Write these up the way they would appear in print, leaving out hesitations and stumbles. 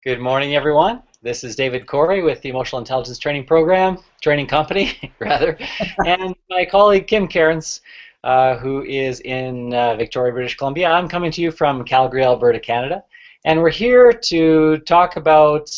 Good morning, everyone. This is David Corey with the Emotional Intelligence Training Program, training company, rather, and my colleague Kim Cairns, who is in Victoria, British Columbia. I'm coming to you from Calgary, Alberta, Canada, and we're here to talk about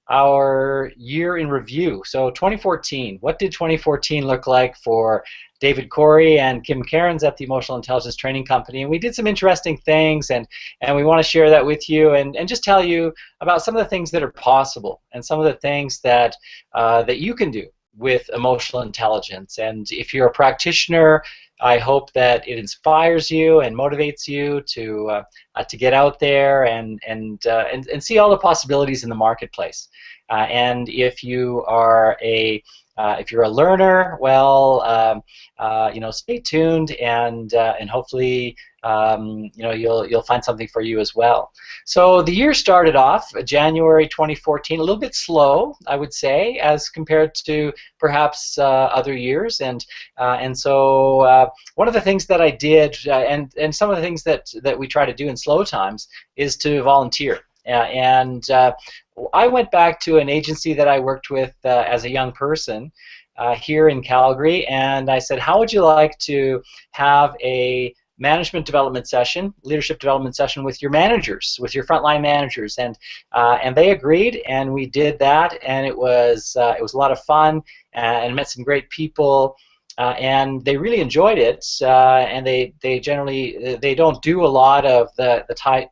our year in review. So 2014, what did 2014 look like for David Corey and Kim Cairns at the Emotional Intelligence Training Company? And we did some interesting things, and we want to share that with you and just tell you about some of the things that are possible and some of the things that that you can do with emotional intelligence. And if you're a practitioner, I hope that it inspires you and motivates you to get out there and see all the possibilities in the marketplace. And if you are if you're a learner, well, stay tuned and hopefully you'll find something for you as well. So the year started off January 2014, a little bit slow, I would say, as compared to perhaps other years. And so one of the things that I did, and some of the things that we try to do in slow times, is to volunteer. I went back to an agency that I worked with as a young person here in Calgary, and I said, how would you like to have a management development session, leadership development session with your managers, with your frontline managers? And they agreed, and we did that, and it was a lot of fun, and met some great people. And they really enjoyed it, and they generally don't do a lot of the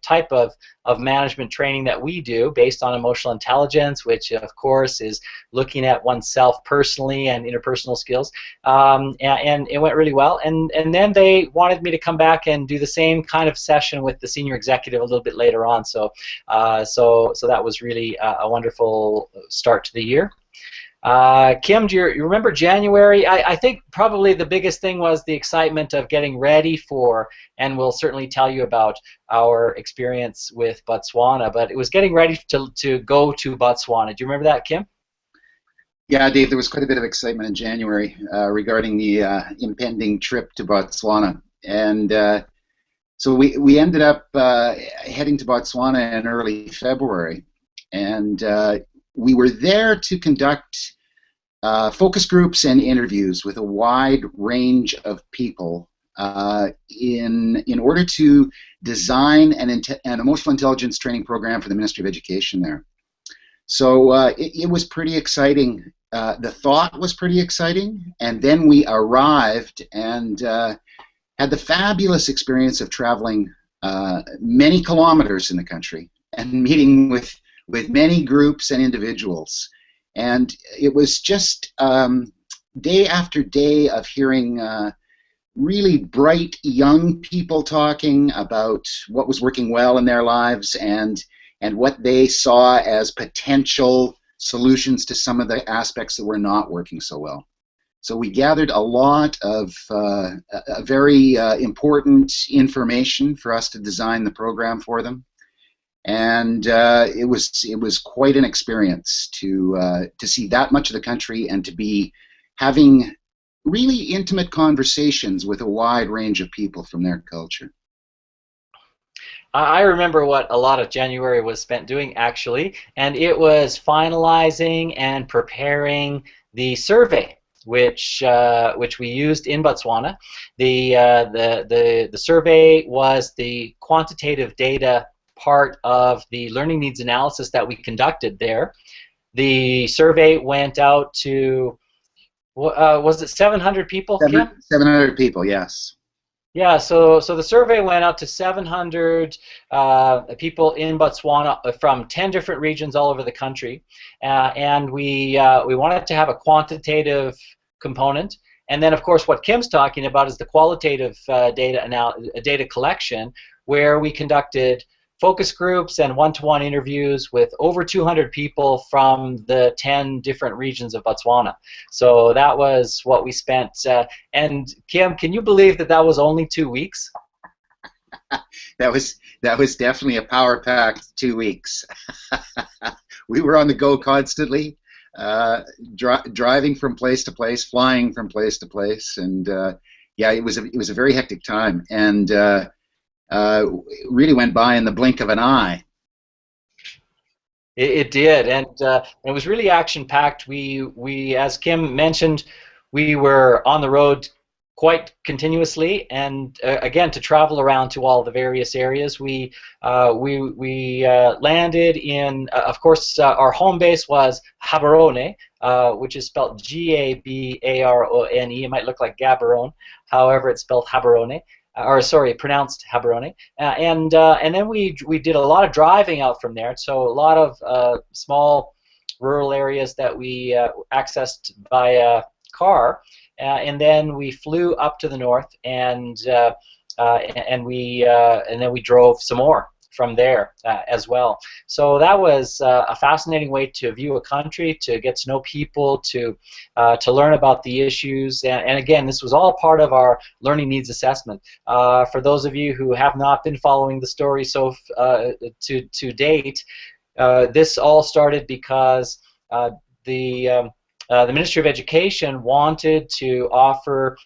type of management training that we do based on emotional intelligence, which of course is looking at oneself personally and interpersonal skills, and it went really well. And then they wanted me to come back and do the same kind of session with the senior executive a little bit later on. So that was really a wonderful start to the year. Kim, do you remember January? I think probably the biggest thing was the excitement of getting ready for, and we'll certainly tell you about our experience with Botswana, but it was getting ready to go to Botswana. Do you remember that, Kim? Yeah, Dave, there was quite a bit of excitement in January regarding the impending trip to Botswana. And so we ended up heading to Botswana in early February. And we were there to conduct focus groups and interviews with a wide range of people in order to design an emotional intelligence training program for the Ministry of Education there. So it was pretty exciting. The thought was pretty exciting, and then we arrived and had the fabulous experience of traveling many kilometers in the country and meeting with many groups and individuals. And it was just day after day of hearing really bright young people talking about what was working well in their lives and what they saw as potential solutions to some of the aspects that were not working so well. So we gathered a lot of very important information for us to design the program for them. And it was quite an experience to see that much of the country and to be having really intimate conversations with a wide range of people from their culture. I remember what a lot of January was spent doing, actually, and it was finalizing and preparing the survey, which we used in Botswana. The survey was the quantitative data part of the learning needs analysis that we conducted there. The survey went out to, was it 700 people? 700 people, yes. Yeah, so the survey went out to 700 people in Botswana from 10 different regions all over the country, and we wanted to have a quantitative component. And then, of course, what Kim's talking about is the qualitative data collection, where we conducted focus groups and one-to-one interviews with over 200 people from the 10 different regions of Botswana. So that was what we spent. And Kim, can you believe that that was only 2 weeks? That was definitely a power-packed 2 weeks. We were on the go constantly, driving from place to place, flying from place to place, and yeah, it was a very hectic time. And really went by in the blink of an eye. It did, and it was really action-packed. We, as Kim mentioned, we were on the road quite continuously, and again to travel around to all the various areas. We landed in, of course, our home base was Gaborone, which is spelled Gabarone. It might look like Gaborone, however, it's spelled Gaborone, or sorry, pronounced Gaborone. And then we did a lot of driving out from there. So a lot of small rural areas that we accessed by car, and then we flew up to the north, and then we drove some more from there as well. So that was a fascinating way to view a country, to get to know people, to learn about the issues, and again, this was all part of our learning needs assessment. For those of you who have not been following the story to date, this all started because the Ministry of Education wanted to offer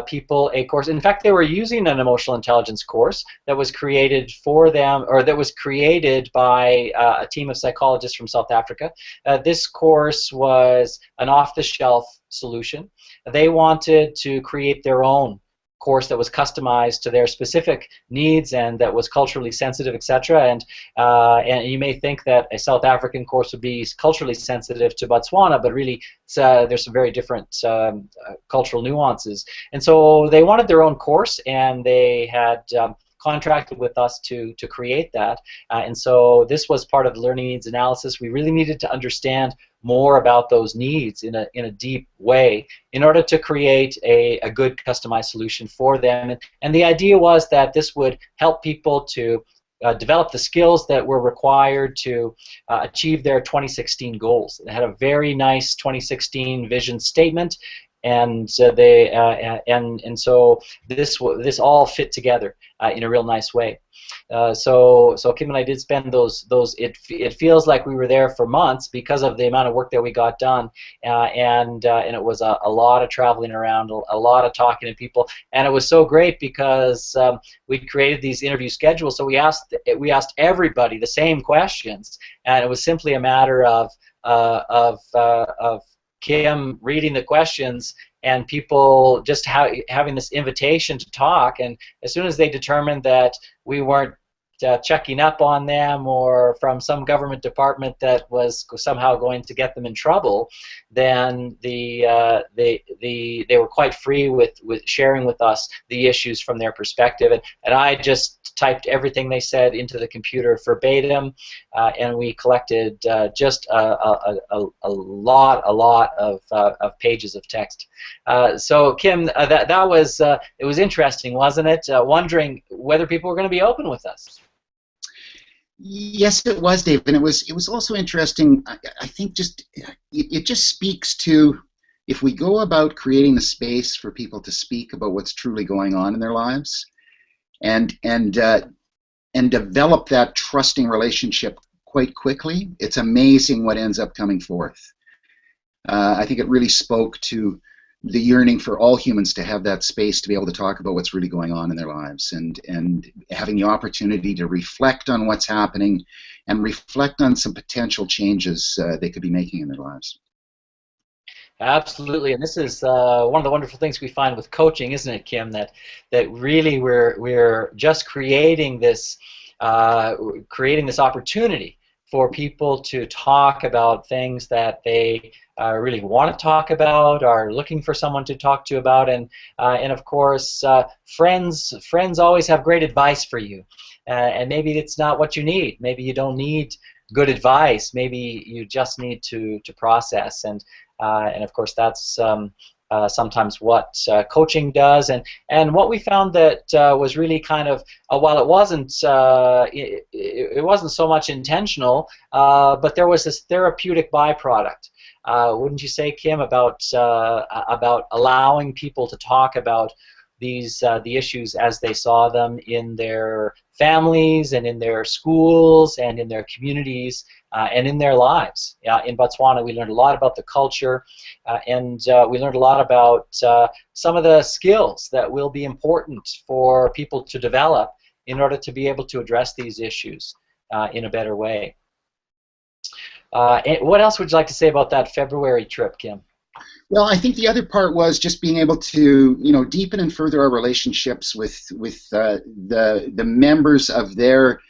people a course. In fact, they were using an emotional intelligence course that was created for them, or that was created by a team of psychologists from South Africa. This course was an off-the-shelf solution. They wanted to create their own course that was customized to their specific needs and that was culturally sensitive, etc. And you may think that a South African course would be culturally sensitive to Botswana, but really there's some very different cultural nuances. And so they wanted their own course, and they had contracted with us to create that. And so this was part of the learning needs analysis. We really needed to understand more about those needs in a deep way in order to create a good customized solution for them. And the idea was that this would help people to develop the skills that were required to achieve their 2016 goals. They had a very nice 2016 vision statement, and so this all fit together in a real nice way. So Kim and I did spend those. It feels like we were there for months because of the amount of work that we got done, and it was a lot of traveling around, a lot of talking to people, and it was so great because we created these interview schedules. So we asked everybody the same questions, and it was simply a matter of Kim reading the questions and people just having this invitation to talk. And as soon as they determined that we weren't checking up on them or from some government department that was somehow going to get them in trouble, then they were quite free with sharing with us the issues from their perspective. And I just typed everything they said into the computer verbatim, and we collected just a lot of pages of text. So Kim, that was it was interesting, wasn't it? Wondering whether people were going to be open with us. Yes, it was, Dave, and it was also interesting. I think it just speaks to, if we go about creating the space for people to speak about what's truly going on in their lives, and develop that trusting relationship quite quickly, it's amazing what ends up coming forth. I think it really spoke to the yearning for all humans to have that space to be able to talk about what's really going on in their lives, and having the opportunity to reflect on what's happening and reflect on some potential changes they could be making in their lives. Absolutely, and this is one of the wonderful things we find with coaching, isn't it, Kim? That really we're just creating this opportunity for people to talk about things that they really want to talk about, are looking for someone to talk to about, and of course, friends always have great advice for you, and maybe it's not what you need. Maybe you don't need good advice. Maybe you just need to process, and of course that's sometimes what coaching does, and what we found that was really kind of while it wasn't so much intentional, but there was this therapeutic byproduct. Wouldn't you say, Kim, about allowing people to talk about the issues as they saw them in their families and in their schools and in their communities and in their lives. In Botswana, we learned a lot about the culture, and we learned a lot about some of the skills that will be important for people to develop in order to be able to address these issues in a better way. And what else would you like to say about that February trip, Kim? Well, I think the other part was just being able to, deepen and further our relationships with the members of their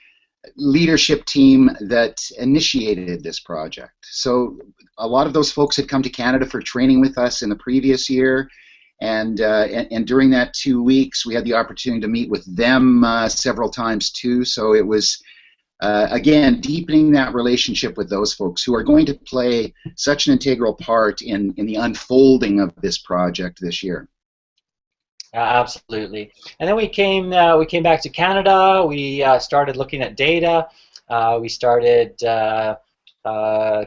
leadership team that initiated this project. So a lot of those folks had come to Canada for training with us in the previous year, and during that 2 weeks, we had the opportunity to meet with them several times too. So it was again, deepening that relationship with those folks who are going to play such an integral part in the unfolding of this project this year. Absolutely. And then we came back to Canada. We started looking at data. We started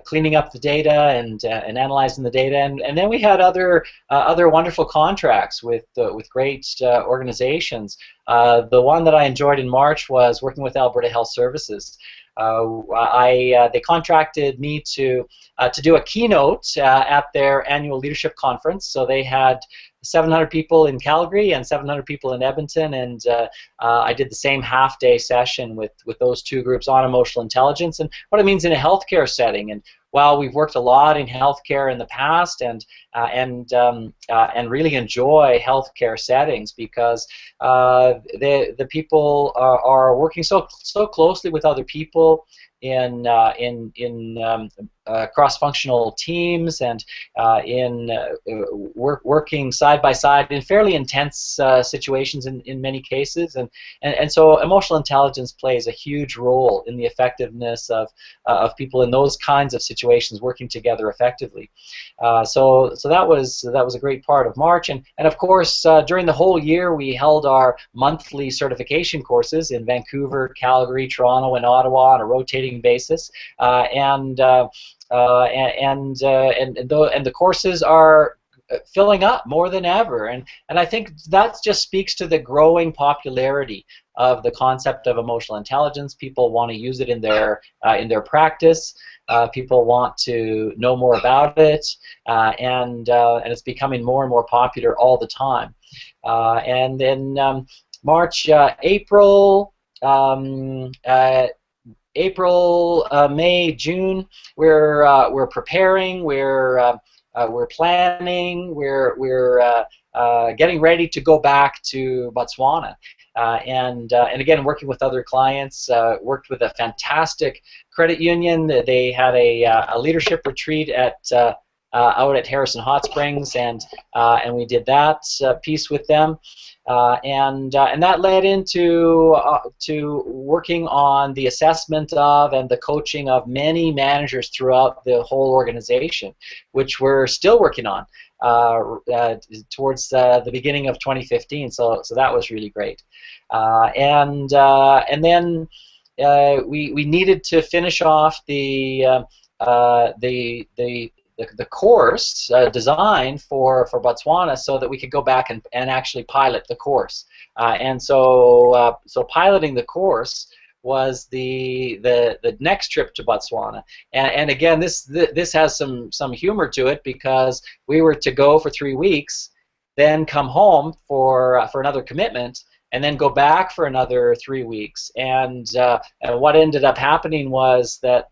cleaning up the data and analyzing the data, and then we had other wonderful contracts with great organizations. The one that I enjoyed in March was working with Alberta Health Services. They contracted me to do a keynote at their annual leadership conference. So they had 700 people in Calgary and 700 people in Edmonton, and I did the same half-day session with those two groups on emotional intelligence and what it means in a healthcare setting. And while we've worked a lot in healthcare in the past, and really enjoy healthcare settings because the people are working so closely with other people in cross-functional teams and working side by side in fairly intense situations in many cases, and so emotional intelligence plays a huge role in the effectiveness of people in those kinds of situations working together effectively. So that was a great part of March, and of course during the whole year we held our monthly certification courses in Vancouver, Calgary, Toronto, and Ottawa on a rotating basis, and the courses are filling up more than ever, and I think that just speaks to the growing popularity of the concept of emotional intelligence. People want to use it in their practice. People want to know more about it, and it's becoming more and more popular all the time. And then March, April. April, May, June, we're preparing, we're planning, we're getting ready to go back to Botswana, and again working with other clients. Worked with a fantastic credit union. They had a leadership retreat out at Harrison Hot Springs, and we did that piece with them. And that led into to working on the assessment of and the coaching of many managers throughout the whole organization, which we're still working on towards the beginning of 2015. So that was really great. And then we needed to finish off the course design for Botswana so that we could go back and actually pilot the course. And so piloting the course was the next trip to Botswana. And again, this has some humor to it because we were to go for 3 weeks, then come home for another commitment, and then go back for another 3 weeks. And what ended up happening was that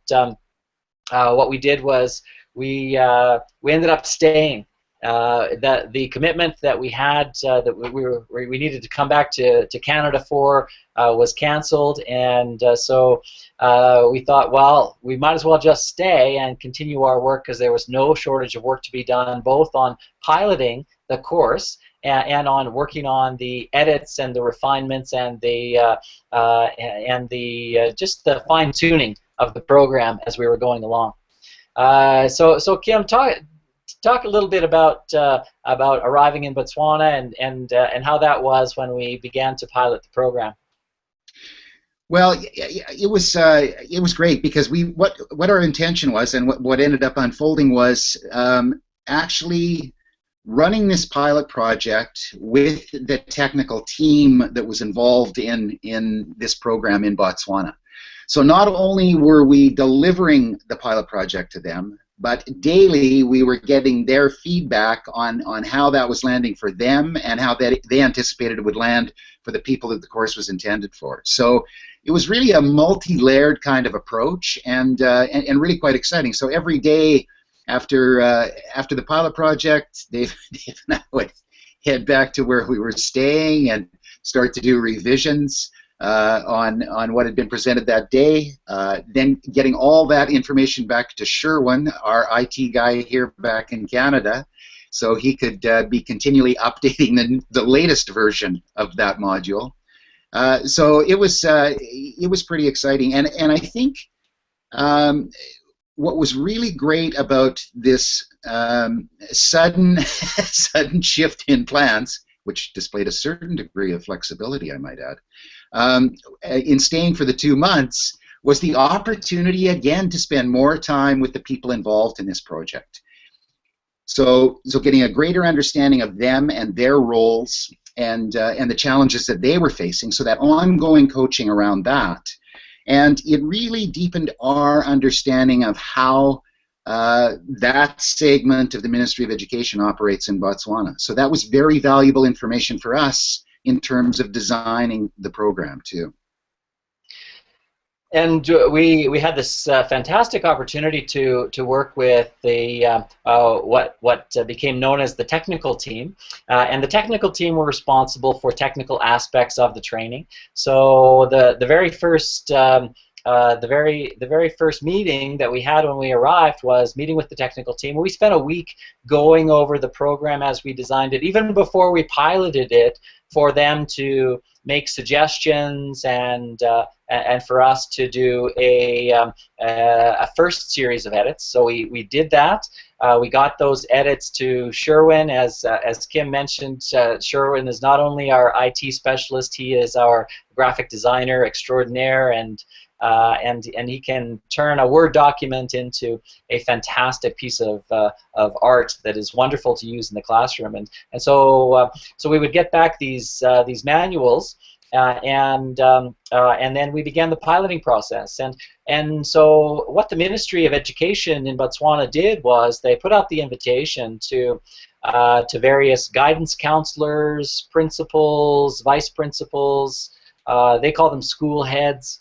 what we did was we ended up staying. That the commitment that we had that we needed to come back to Canada for was canceled, and so we thought, well, we might as well just stay and continue our work because there was no shortage of work to be done, both on piloting the course and on working on the edits and the refinements and the just the fine tuning of the program as we were going along. So Kim, talk a little bit about arriving in Botswana and how that was when we began to pilot the program. Well, it was great because what our intention was and what ended up unfolding was actually running this pilot project with the technical team that was involved in this program in Botswana. So not only were we delivering the pilot project to them, but daily we were getting their feedback on how that was landing for them and how they anticipated it would land for the people that the course was intended for. So it was really a multi-layered kind of approach, and really quite exciting. So every day after the pilot project, Dave and I would head back to where we were staying and start to do revisions on what had been presented that day, then getting all that information back to Sherwin, our IT guy here back in Canada, so he could be continually updating the latest version of that module. So it was pretty exciting, and I think what was really great about this sudden sudden shift in plans, which displayed a certain degree of flexibility, I might add, in staying for the 2 months, was the opportunity again to spend more time with the people involved in this project. So getting a greater understanding of them and their roles and the challenges that they were facing, so that ongoing coaching around that. And it really deepened our understanding of how that segment of the Ministry of Education operates in Botswana. So that was very valuable information for us in terms of designing the program too. And we had this fantastic opportunity to work with the what became known as the technical team, and the technical team were responsible for technical aspects of the training. So the very first the very first meeting that we had when we arrived was meeting with the technical team. We spent a week going over the program as we designed it, even before we piloted it, for them to make suggestions and for us to do a first series of edits. So we did that. We got those edits to Sherwin. As Kim mentioned, Sherwin is not only our IT specialist, he is our graphic designer extraordinaire, and he can turn a Word document into a fantastic piece of art that is wonderful to use in the classroom. And so we would get back these manuals, and then we began the piloting process. And so what the Ministry of Education in Botswana did was they put out the invitation to various guidance counselors, principals, vice principals. They call them school heads.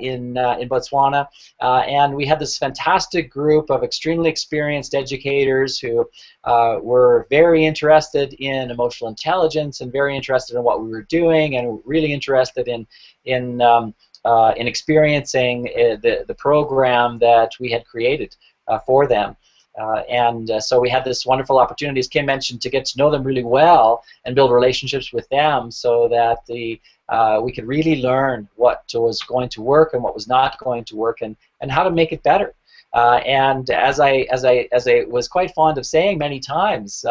In Botswana, and we had this fantastic group of extremely experienced educators who were very interested in emotional intelligence and very interested in what we were doing, and really interested in experiencing the program that we had created for them. So we had this wonderful opportunity, as Kim mentioned, to get to know them really well and build relationships with them, so that we could really learn what was going to work and what was not going to work, and how to make it better. And as I was quite fond of saying many times,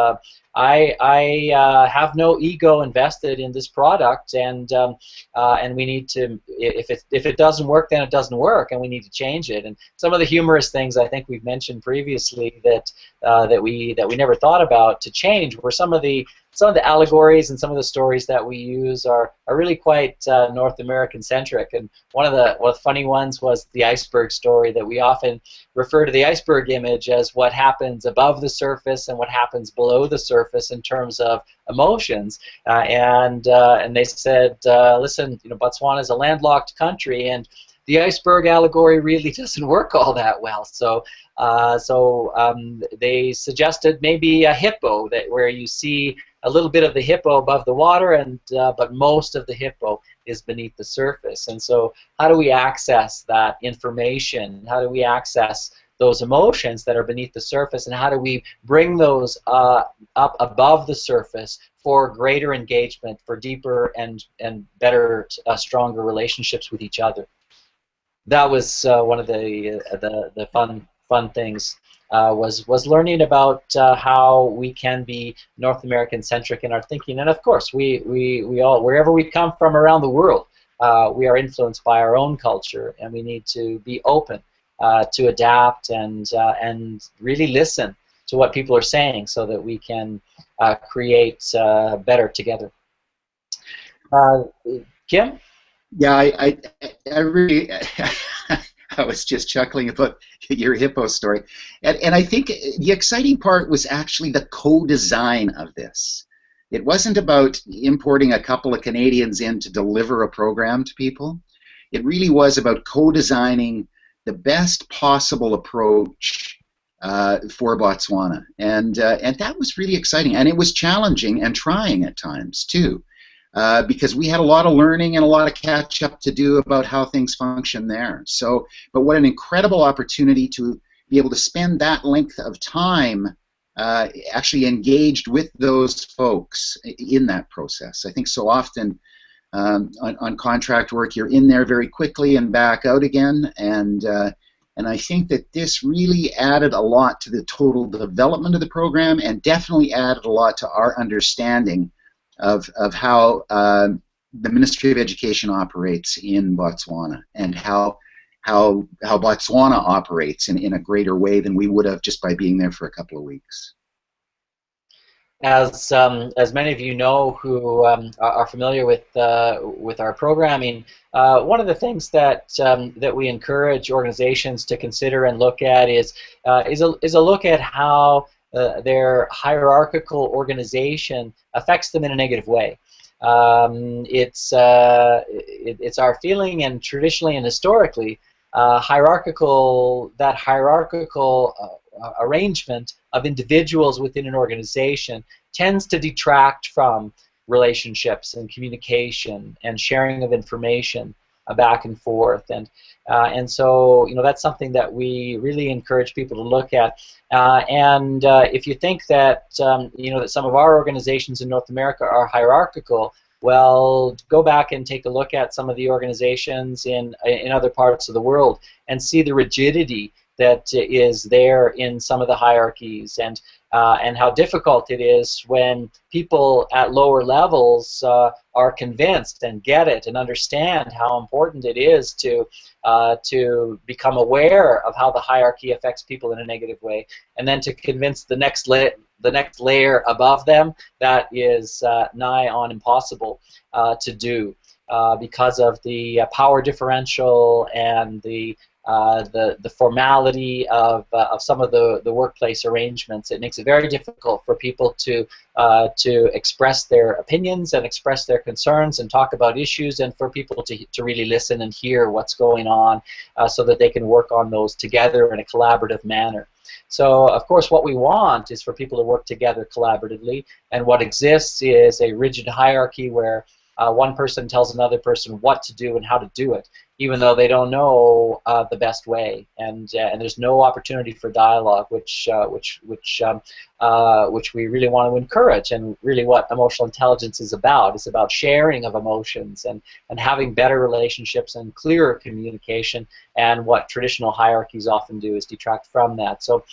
I have no ego invested in this product, and we need to, if it doesn't work, then it doesn't work, and we need to change it. And some of the humorous things I think we've mentioned previously that we never thought about to change were some of the allegories and some of the stories that we use are really quite North American centric. And one of the funny ones was the iceberg story, that we often refer to the iceberg image as what happens above the surface and what happens below the surface in terms of emotions. And they said, listen, Botswana is a landlocked country, and the iceberg allegory really doesn't work all that well. So they suggested maybe a hippo, where you see a little bit of the hippo above the water, and but most of the hippo is beneath the surface. And so how do we access that information? How do we access those emotions that are beneath the surface, and how do we bring those up above the surface for greater engagement, for deeper and better, stronger relationships with each other? That was one of the fun things. Was learning about how we can be North American centric in our thinking, and of course we all, wherever we come from around the world, we are influenced by our own culture, and we need to be open to adapt and really listen to what people are saying, so that we can create better together. Kim? Yeah, I really I was just chuckling about your hippo story. And I think the exciting part was actually the co-design of this. It wasn't about importing a couple of Canadians in to deliver a program to people. It really was about co-designing the best possible approach for Botswana, and that was really exciting, and it was challenging and trying at times too, because we had a lot of learning and a lot of catch up to do about how things function there. So, but what an incredible opportunity to be able to spend that length of time actually engaged with those folks in that process. I think so often on contract work, you're in there very quickly and back out again, and I think that this really added a lot to the total development of the program, and definitely added a lot to our understanding of how the Ministry of Education operates in Botswana, and how Botswana operates in a greater way than we would have just by being there for a couple of weeks. As many of you know who are familiar with our programming, one of the things that that we encourage organizations to consider and look at is a look at how their hierarchical organization affects them in a negative way. It's our feeling, and traditionally and historically, hierarchical arrangement of individuals within an organization tends to detract from relationships and communication and sharing of information back and forth, and so that's something that we really encourage people to look at. And if you think that that some of our organizations in North America are hierarchical, well, go back and take a look at some of the organizations in other parts of the world and see the rigidity that is there in some of the hierarchies, and how difficult it is when people at lower levels are convinced and get it and understand how important it is to become aware of how the hierarchy affects people in a negative way, and then to convince the next layer above them. That is nigh on impossible to do because of the power differential and the formality of some of the workplace arrangements. It makes it very difficult for people to express their opinions and express their concerns and talk about issues, and for people to really listen and hear what's going on so that they can work on those together in a collaborative manner. So, of course, what we want is for people to work together collaboratively, and what exists is a rigid hierarchy where one person tells another person what to do and how to do it, even though they don't know the best way, and there's no opportunity for dialogue, which we really want to encourage, and really what emotional intelligence is about. It's about sharing of emotions and having better relationships and clearer communication, and what traditional hierarchies often do is detract from that. So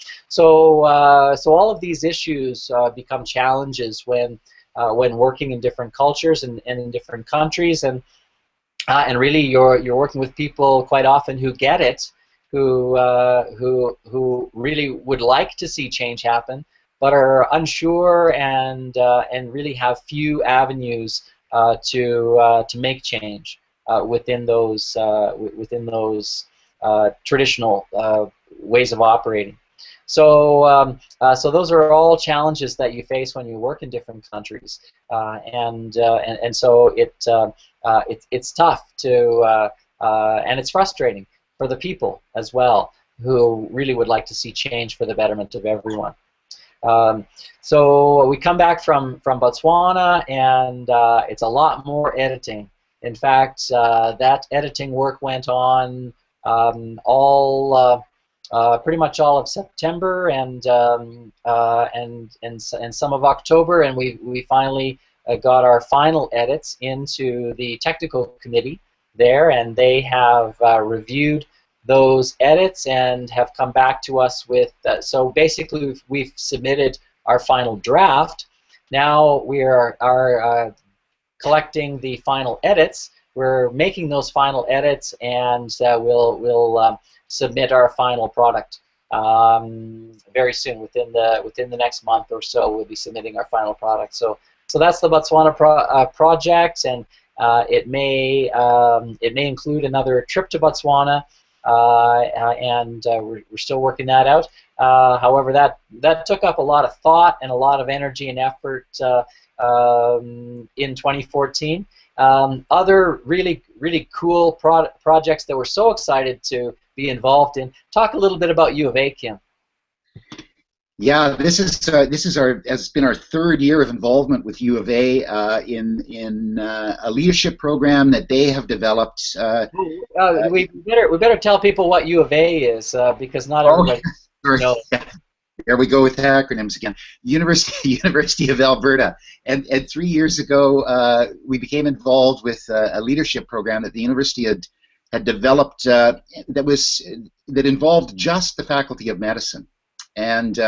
all of these issues become challenges when working in different cultures and in different countries, and really you're working with people quite often who get it, who really would like to see change happen, but are unsure and really have few avenues to make change within those traditional ways of operating. So those are all challenges that you face when you work in different countries, and so it's tough to and it's frustrating for the people as well, who really would like to see change for the betterment of everyone. So we come back from Botswana, and it's a lot more editing. In fact, that editing work went on pretty much all of September and some of October, and we finally got our final edits into the technical committee there, and they have reviewed those edits and have come back to us with. So basically, we've submitted our final draft. Now we are collecting the final edits. We're making those final edits, and we'll submit our final product very soon. Within the next month or so, we'll be submitting our final product. So that's the Botswana project, and it may include another trip to Botswana, we're still working that out. However, that took up a lot of thought and a lot of energy and effort in 2014. Other really cool projects that we're so excited to be involved in. Talk a little bit about U of A, Kim. Yeah, this is has been our third year of involvement with U of A in a leadership program that they have developed. We better tell people what U of A is because not everybody knows. There we go with acronyms again. University of Alberta, and 3 years ago we became involved with a leadership program that the university had developed that involved just the Faculty of Medicine. And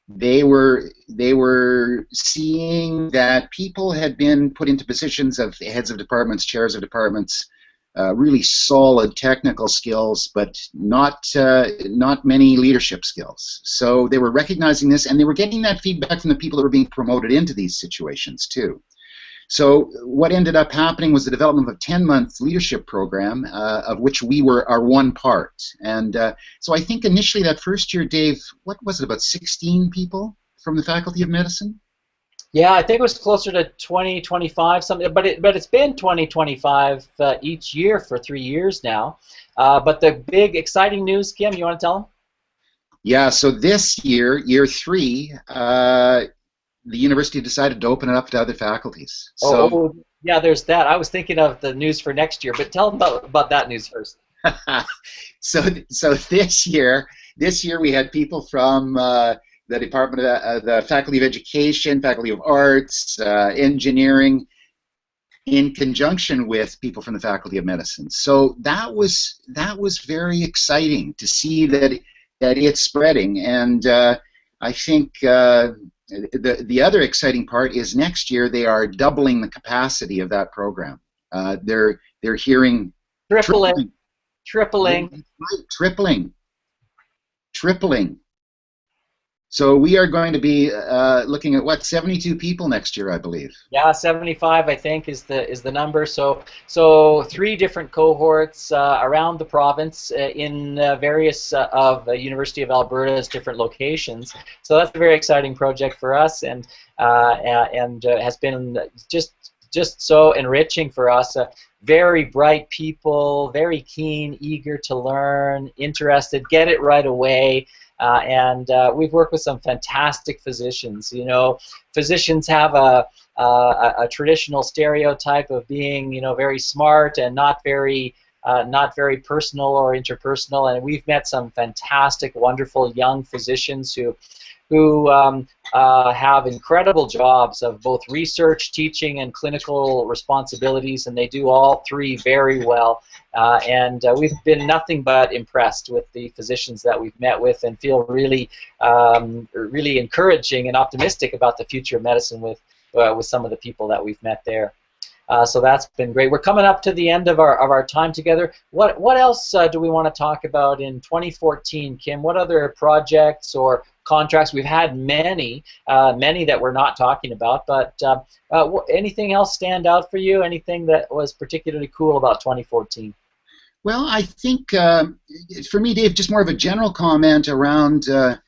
they were seeing that people had been put into positions of heads of departments, chairs of departments, really solid technical skills, but not many leadership skills. So they were recognizing this, and they were getting that feedback from the people that were being promoted into these situations too. So what ended up happening was the development of a 10-month leadership program, of which we are one part. And so I think initially that first year, Dave, what was it, about 16 people from the Faculty of Medicine? Yeah, I think it was closer to 20, 25, something. But it's been 20, 25 each year for 3 years now. But the big exciting news, Kim, you want to tell them? Yeah, so this year, year 3, the university decided to open it up to other faculties. So, yeah, there's that. I was thinking of the news for next year, but tell them about that news first. so this year we had people from the Department of the Faculty of Education, Faculty of Arts, Engineering, in conjunction with people from the Faculty of Medicine. So that was very exciting to see that it's spreading, and I think. The other exciting part is next year they are doubling the capacity of that program. They're hearing tripling. So we are going to be looking at what, 72 people next year, I believe. Yeah, 75 I think is the number. So 3 different cohorts around the province in various of the University of Alberta's different locations. So that's a very exciting project for us, and has been just so enriching for us. Very bright people, very keen, eager to learn, interested, get it right away. And we've worked with some fantastic physicians. You know, physicians have a traditional stereotype of being, very smart and not very personal or interpersonal. And we've met some fantastic, wonderful young physicians who have incredible jobs of both research, teaching, and clinical responsibilities, and they do all 3 very well. And we've been nothing but impressed with the physicians that we've met with, and feel really encouraging and optimistic about the future of medicine with some of the people that we've met there. So that's been great. We're coming up to the end of our time together. What else do we want to talk about in 2014, Kim? What other projects or contracts? We've had many that we're not talking about, but anything else stand out for you? Anything that was particularly cool about 2014? Well, I think for me, Dave, just more of a general comment around the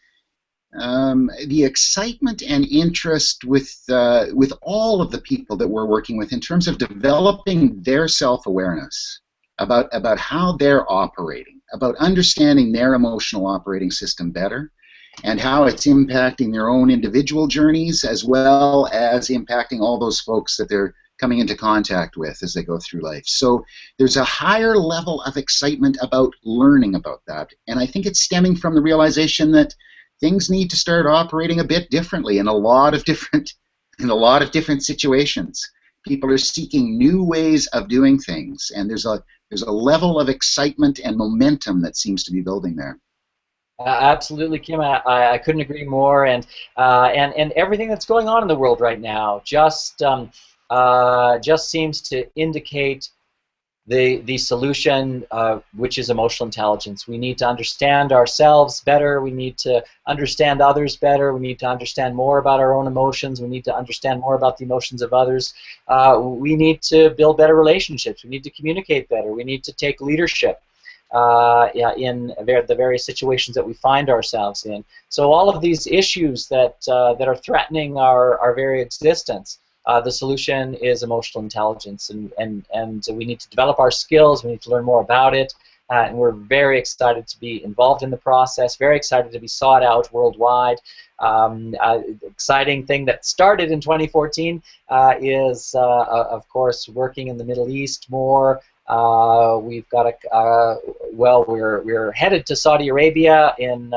excitement and interest with all of the people that we're working with in terms of developing their self-awareness about how they're operating, about understanding their emotional operating system better, and how it's impacting their own individual journeys as well as impacting all those folks that they're coming into contact with as they go through life. So there's a higher level of excitement about learning about that, and I think it's stemming from the realization that things need to start operating a bit differently in a lot of different situations. People are seeking new ways of doing things, and there's a level of excitement and momentum that seems to be building there. Absolutely, Kim. I couldn't agree more. And everything that's going on in the world right now just seems to indicate the solution, which is emotional intelligence. We need to understand ourselves better. We need to understand others better. We need to understand more about our own emotions. We need to understand more about the emotions of others. We need to build better relationships. We need to communicate better. We need to take leadership. yeah, in the various situations that we find ourselves in. So all of these issues that that are threatening our very existence, the solution is emotional intelligence, and we need to develop our skills. We need to learn more about it, and we're very excited to be involved in the process. Very excited to be sought out worldwide. Exciting thing that started in 2014 is, of course, working in the Middle East more. We've got well, we're headed to Saudi Arabia in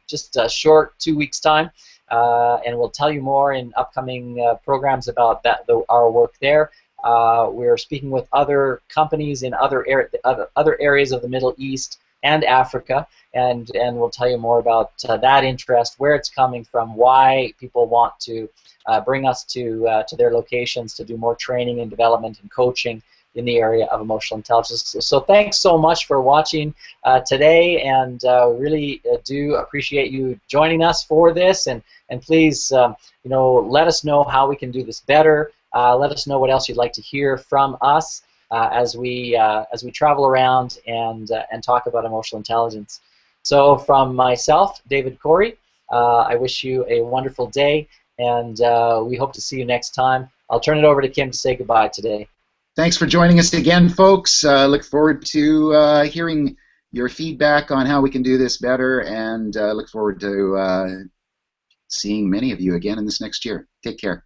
just a short 2 weeks' time, and we'll tell you more in upcoming programs about our work there. We're speaking with other companies in other areas of the Middle East and Africa, and we'll tell you more about that interest, where it's coming from, why people want to bring us to their locations to do more training and development and coaching in the area of emotional intelligence. So thanks so much for watching today, and really do appreciate you joining us for this. And please, let us know how we can do this better. Let us know what else you'd like to hear from us as we travel around and talk about emotional intelligence. So from myself, David Corey, I wish you a wonderful day, and we hope to see you next time. I'll turn it over to Kim to say goodbye today. Thanks for joining us again, folks. Look forward to hearing your feedback on how we can do this better, and look forward to seeing many of you again in this next year. Take care.